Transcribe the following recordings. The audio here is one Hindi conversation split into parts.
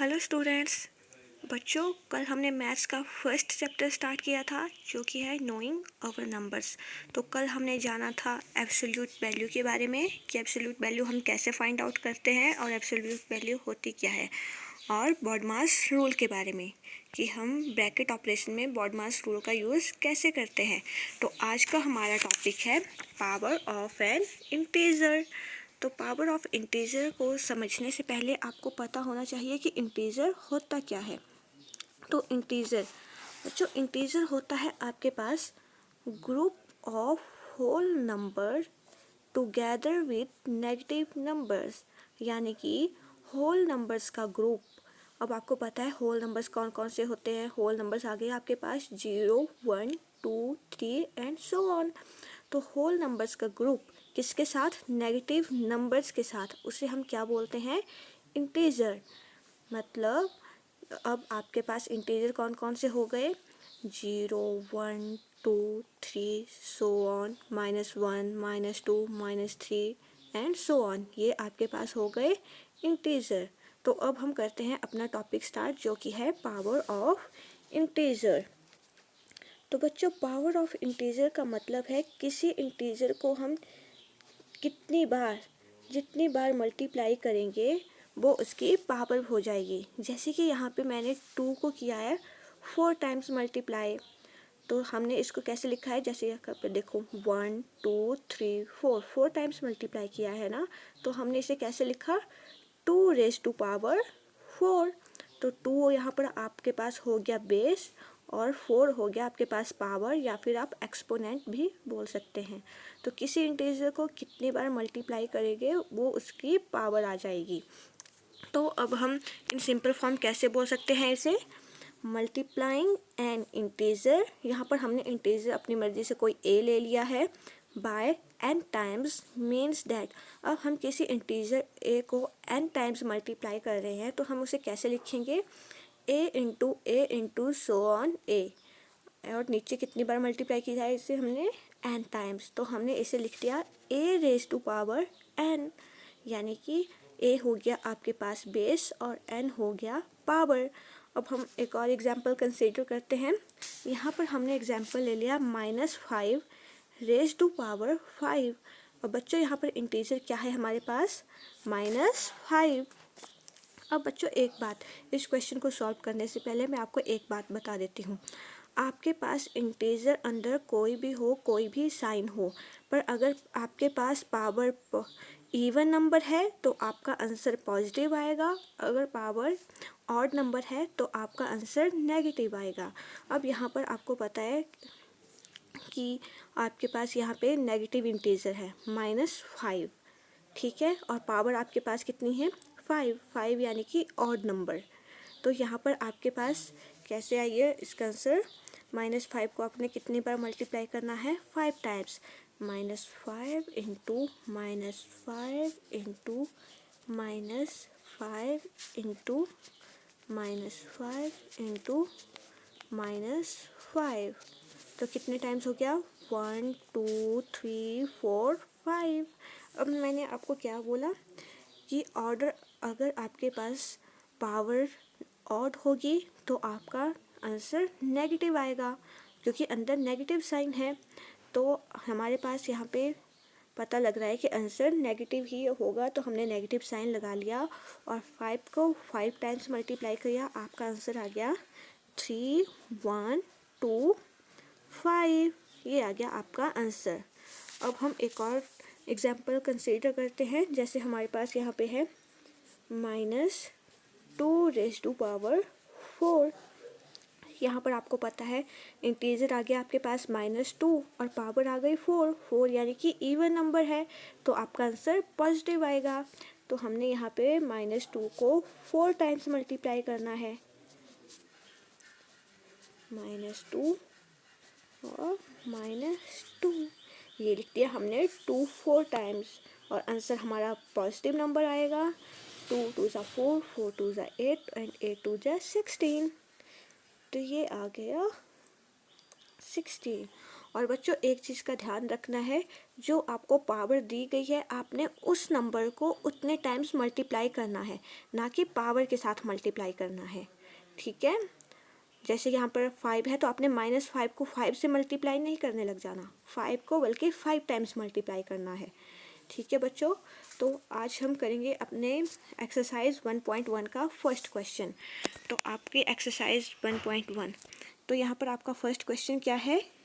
Hello students. बच्चों, कल हमने मैथ्स का फर्स्ट चैप्टर स्टार्ट किया था जो कि है नोइंग आवर नंबर्स। तो कल हमने जाना था एब्सोल्यूट वैल्यू के बारे में कि एब्सोल्यूट वैल्यू हम कैसे फाइंड आउट करते हैं और एब्सोल्यूट वैल्यू होती क्या है, और बॉडमास रूल के बारे में कि हम ब्रैकेट ऑपरेशन में बॉडमास रूल का यूज़ कैसे करते हैं। तो आज का हमारा टॉपिक है पावर ऑफ एन इंटीजर। तो पावर ऑफ इंटीजर को समझने से पहले आपको पता होना चाहिए कि इंटीजर होता क्या है। तो इंटीजर बच्चों, इंटीजर होता है आपके पास group of whole number together with negative numbers, यानी कि होल नंबर्स का ग्रुप। अब आपको पता है होल नंबर्स कौन कौन से होते हैं। होल नंबर्स आ गए आपके पास 0, 1, 2, 3 एंड सो ऑन। तो होल नंबर्स का ग्रुप किसके साथ? नेगेटिव नंबर्स के साथ। उसे हम क्या बोलते हैं? इंटीजर। मतलब अब आपके पास इंटीजर कौन कौन से हो गए? 0, 1, 2, 3 so on, -1, -2, -3 and so on. ये आपके पास हो गए इंटीजर। तो अब हम करते हैं अपना टॉपिक स्टार्ट, जो कि है पावर ऑफ इंटीजर। तो बच्चों, पावर ऑफ इंटीजर का मतलब है किसी इंटीजर को हम जितनी बार मल्टीप्लाई करेंगे वो उसकी पावर हो जाएगी। जैसे कि यहाँ पे मैंने 2 को किया है 4 टाइम्स मल्टीप्लाई। तो हमने इसको कैसे लिखा है? जैसे यहाँ पे देखो 1, 2, 3, 4 टाइम्स मल्टीप्लाई किया है ना। तो हमने इसे कैसे लिखा? 2⁻⁴। तो 2 यहाँ पर आपके पास हो गया बेस और 4 हो गया आपके पास पावर, या फिर आप एक्सपोनेंट भी बोल सकते हैं। तो किसी इंटीजर को कितनी बार मल्टीप्लाई करेंगे वो उसकी पावर आ जाएगी। तो अब हम इन सिंपल फॉर्म कैसे बोल सकते हैं इसे? मल्टीप्लाइंग एन इंटीजर, यहाँ पर हमने इंटीजर अपनी मर्जी से कोई ए ले लिया है, by n times means that अब हम किसी इंटीजर a को n टाइम्स मल्टीप्लाई कर रहे हैं तो हम उसे कैसे लिखेंगे? a into so on a। और नीचे कितनी बार मल्टीप्लाई की जाए इसे? हमने n टाइम्स। तो हमने इसे लिख दिया a⁻n, यानी कि a हो गया आपके पास बेस और n हो गया पावर। अब हम एक और एग्जाम्पल कंसीडर करते हैं। यहाँ पर हमने एग्जाम्पल ले लिया -5⁻⁵। और बच्चों, यहाँ पर इंटीजर क्या है हमारे पास? -5। अब बच्चों एक बात, इस क्वेश्चन को सॉल्व करने से पहले मैं आपको एक बात बता देती हूँ। आपके पास इंटीजर अंदर कोई भी हो, कोई भी साइन हो, पर अगर आपके पास पावर इवन नंबर है तो आपका आंसर पॉजिटिव आएगा, अगर पावर ऑड नंबर है तो आपका आंसर नेगेटिव आएगा। अब यहाँ पर आपको पता है कि आपके पास यहाँ पे नेगेटिव इंटीजर है -5, ठीक है, और पावर आपके पास कितनी है? 5 यानी कि ऑड नंबर। तो यहाँ पर आपके पास कैसे आई है इसका आंसर? -5 को आपने कितनी बार मल्टीप्लाई करना है? 5 times. -5 into -5 into -5 into -5 into -5। तो कितने टाइम्स हो गया? 1, 2, 3, 4, 5। अब मैंने आपको क्या बोला कि ऑर्डर, अगर आपके पास पावर ऑड होगी तो आपका आंसर नेगेटिव आएगा, क्योंकि अंदर नेगेटिव साइन है। तो हमारे पास यहाँ पे पता लग रहा है कि आंसर नेगेटिव ही होगा, तो हमने नेगेटिव साइन लगा लिया और 5 को 5 टाइम्स मल्टीप्लाई किया। आपका आंसर आ गया 3, 1, 2, 5। ये आ गया आपका आंसर। अब हम एक और एग्जाम्पल कंसीडर करते हैं। जैसे हमारे पास यहाँ पे है -2⁴। यहाँ पर आपको पता है इंटीजर आ गया आपके पास -2 और पावर आ गई 4 यानी कि इवन नंबर है, तो आपका आंसर पॉजिटिव आएगा। तो हमने यहाँ पे -2 को 4 टाइम्स मल्टीप्लाई करना है, -2 और -2, ये लिख दिया हमने 2 4 टाइम्स, और आंसर हमारा पॉजिटिव नंबर आएगा। 2 2 ज़ा 4, 4 2 ज़ा 8 एंड 8 2 ज़ा 16। तो ये आ गया 16। और बच्चों एक चीज़ का ध्यान रखना है, जो आपको पावर दी गई है आपने उस नंबर को उतने टाइम्स मल्टीप्लाई करना है, ना कि पावर के साथ मल्टीप्लाई करना है। ठीक है, जैसे यहाँ पर 5 है तो आपने -5 को 5 से मल्टीप्लाई नहीं करने लग जाना, 5 को बल्कि 5 टाइम्स मल्टीप्लाई करना है। ठीक है बच्चों, तो आज हम करेंगे अपने एक्सरसाइज 1.1 का फर्स्ट क्वेश्चन। तो आपकी एक्सरसाइज 1.1, तो यहाँ पर आपका फर्स्ट क्वेश्चन क्या है,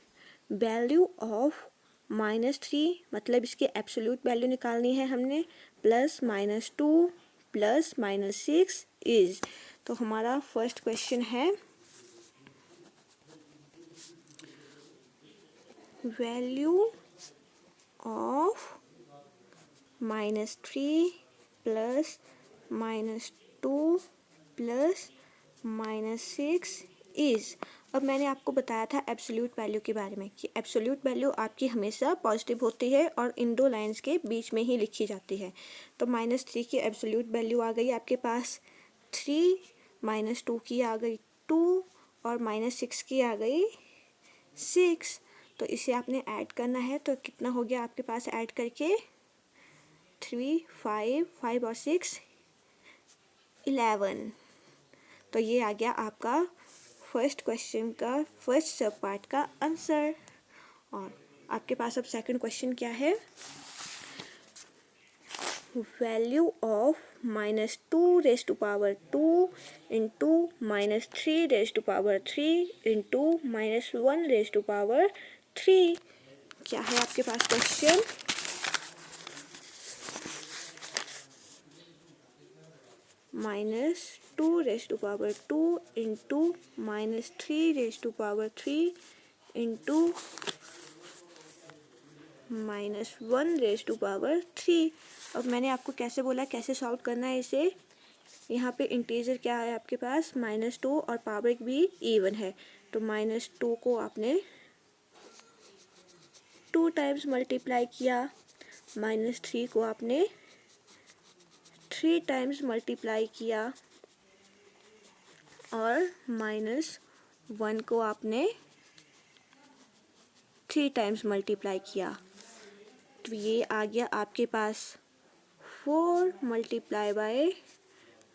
वैल्यू ऑफ -3, मतलब इसकी एब्सोल्यूट वैल्यू निकालनी है हमने, प्लस -2 प्लस -6 इज। तो हमारा फर्स्ट क्वेश्चन है value of -3 plus -2 plus -6 is. अब मैंने आपको बताया था एब्सोल्यूट वैल्यू के बारे में कि एब्सोल्यूट वैल्यू आपकी हमेशा पॉजिटिव होती है और इन दो लाइंस के बीच में ही लिखी जाती है। तो -3 की एब्सोल्यूट वैल्यू आ गई आपके पास 3, -2 की आ गई 2 और -6 की आ गई 6। तो इसे आपने ऐड करना है, तो कितना हो गया आपके पास ऐड करके 3, 5 और 6 11। तो ये आ गया आपका फर्स्ट क्वेश्चन का फर्स्ट सब पार्ट का आंसर। और आपके पास अब सेकंड क्वेश्चन क्या है, वैल्यू ऑफ -2⁻² इंटू -3⁻³ इंटू -1⁻3। क्या है आपके पास क्वेश्चन, -2⁻² इंटू -3⁻³ इंटू -1⁻3। अब मैंने आपको कैसे बोला कैसे सॉल्व करना है इसे। यहाँ पे इंटीजर क्या है आपके पास -2 और पावर भी इवन है, तो -2 को आपने 2 टाइम्स मल्टीप्लाई किया, -3 को आपने 3 टाइम्स मल्टीप्लाई किया और -1 को आपने 3 टाइम्स मल्टीप्लाई किया। तो ये आ गया आपके पास 4 मल्टीप्लाई बाय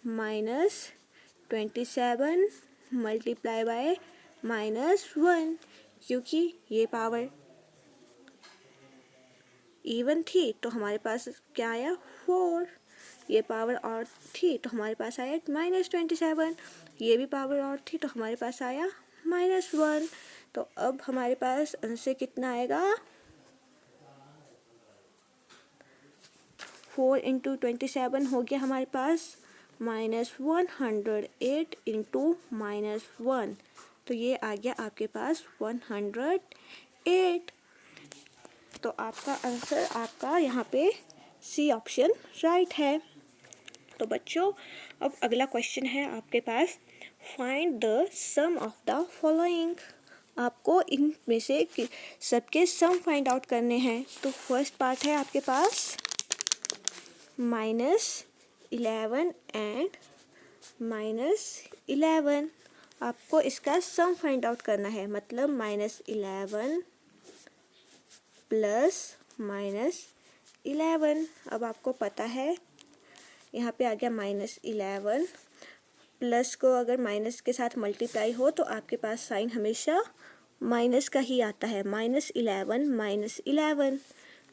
-27 मल्टीप्लाई बाय -1, क्योंकि ये पावर इवन थी तो हमारे पास क्या आया 4, ये पावर और थी तो हमारे पास आया -27, ये भी पावर और थी तो हमारे पास आया -1। तो अब हमारे पास आंसर कितना आएगा, 4 इंटू 27 हो गया हमारे पास -108 इंटू -1, तो ये आ गया आपके पास 108। तो आपका आंसर आपका यहाँ पे सी ऑप्शन राइट है। तो बच्चों अब अगला क्वेश्चन है आपके पास, find the sum of the following. आपको इनमें से सबके सम फाइंड आउट करने हैं। तो फर्स्ट पार्ट है आपके पास -11 एंड -11। आपको इसका सम फाइंड आउट करना है, मतलब -11 प्लस -11। अब आपको पता है यहाँ पे आ गया -11, प्लस को अगर माइनस के साथ मल्टीप्लाई हो तो आपके पास साइन हमेशा माइनस का ही आता है, -11 -11।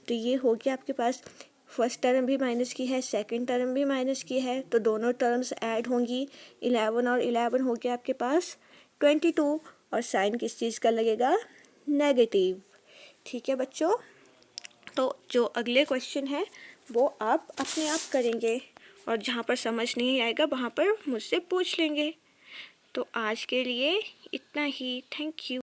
तो ये हो गया आपके पास, फर्स्ट टर्म भी माइनस की है, सेकंड टर्म भी माइनस की है, तो दोनों टर्म्स ऐड होंगी, 11 और 11 हो गया आपके पास 22, और साइन किस चीज़ का लगेगा, नेगेटिव। ठीक है बच्चों, तो जो अगले क्वेश्चन है वो आप अपने आप करेंगे, और जहाँ पर समझ नहीं आएगा वहाँ पर मुझसे पूछ लेंगे। तो आज के लिए इतना ही, थैंक यू।